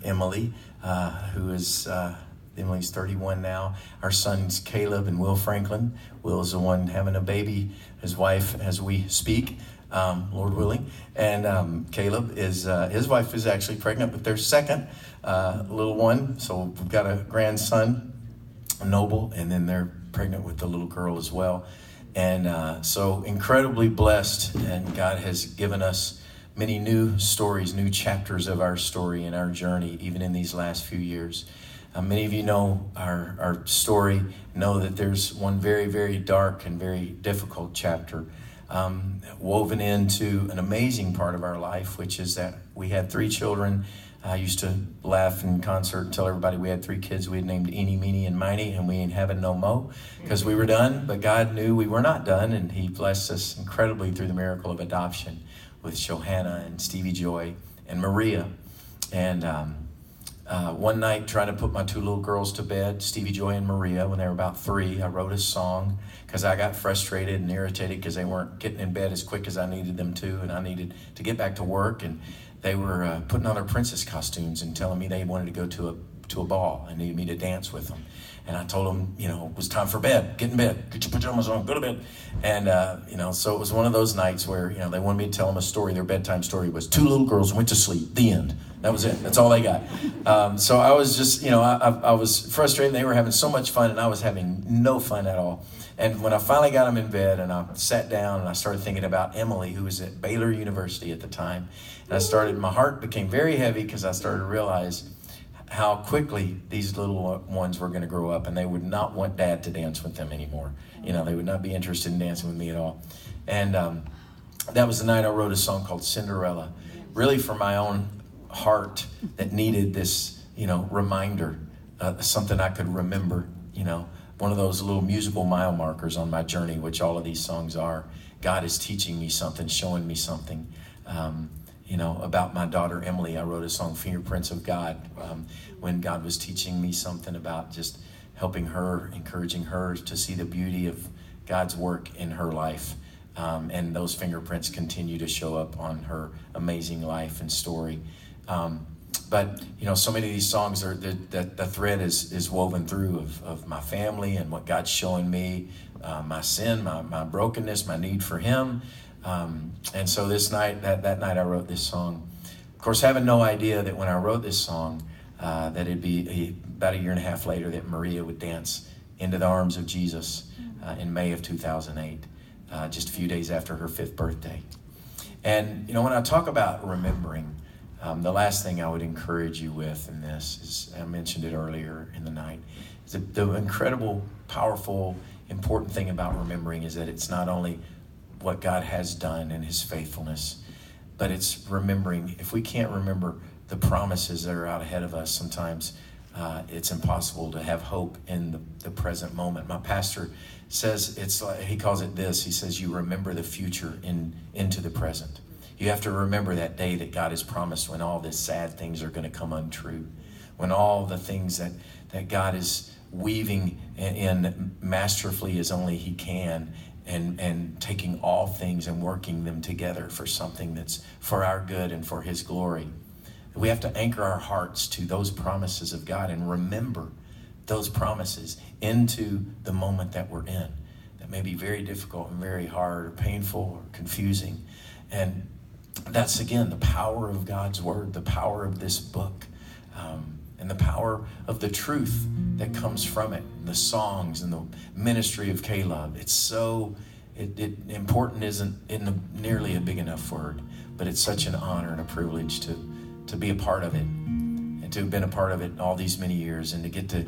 Emily, who is Emily's 31 now. Our sons Caleb and Will Franklin. Will is the one having a baby, his wife as we speak, Lord willing. And Caleb is, his wife is actually pregnant with their second little one. So we've got a grandson, Noble, and then they're pregnant with the little girl as well. And so incredibly blessed, and God has given us many new stories, new chapters of our story and our journey, even in these last few years. Many of you know our story, know that there's one very, very dark and very difficult chapter woven into an amazing part of our life, which is that we had 3 children. I used to laugh in concert and tell everybody we had 3 kids we had named Eeny, Meeny, and Miny, and we ain't having no mo, because we were done. But God knew we were not done, and He blessed us incredibly through the miracle of adoption with Johanna and Stevie Joy and Maria. And one night, trying to put my 2 little girls to bed, Stevie Joy and Maria, when they were about 3, I wrote a song because I got frustrated and irritated because they weren't getting in bed as quick as I needed them to, and I needed to get back to work. And they were putting on their princess costumes and telling me they wanted to go to a ball and needed me to dance with them. And I told them, it was time for bed. Get in bed. Get your pajamas on. Go to bed. And, so it was one of those nights where, they wanted me to tell them a story. Their bedtime story was 2 little girls went to sleep. The end. That was it. That's all they got. So I was just, I was frustrated. They were having so much fun, and I was having no fun at all. And when I finally got them in bed and I sat down and I started thinking about Emily, who was at Baylor University at the time, and my heart became very heavy because I started to realize how quickly these little ones were going to grow up, and they would not want Dad to dance with them anymore. They would not be interested in dancing with me at all. And that was the night I wrote a song called Cinderella, really for my own heart that needed this, reminder, something I could remember, one of those little musical mile markers on my journey, which all of these songs are. God is teaching me something, showing me something. About my daughter Emily, I wrote a song, Fingerprints of God, when God was teaching me something about just helping her, encouraging her to see the beauty of God's work in her life. And those fingerprints continue to show up on her amazing life and story. But so many of these songs are the thread is woven through of my family and what God's showing me, my sin, my brokenness, my need for Him. And so this night, that night I wrote this song. Of course, having no idea that when I wrote this song, that it'd be about 1.5 years later that Maria would dance into the arms of Jesus in May of 2008, just a few days after her 5th birthday. And, when I talk about remembering, the last thing I would encourage you with in this is, I mentioned it earlier in the night, is the incredible, powerful, important thing about remembering is that it's not only what God has done in His faithfulness, but it's remembering. If we can't remember the promises that are out ahead of us, sometimes it's impossible to have hope in the present moment. My pastor says, he calls it this, he says, you remember the future into the present. You have to remember that day that God has promised, when all the sad things are going to come untrue, when all the things that God is weaving in masterfully as only He can, and taking all things and working them together for something that's for our good and for His glory. We have to anchor our hearts to those promises of God and remember those promises into the moment that we're in. That may be very difficult and very hard or painful or confusing. And that's, again, the power of God's Word, the power of this book, and the power of the truth that comes from it, the songs and the ministry of Caleb. It's so important isn't nearly a big enough word, but it's such an honor and a privilege to be a part of it, and to have been a part of it all these many years, and to get to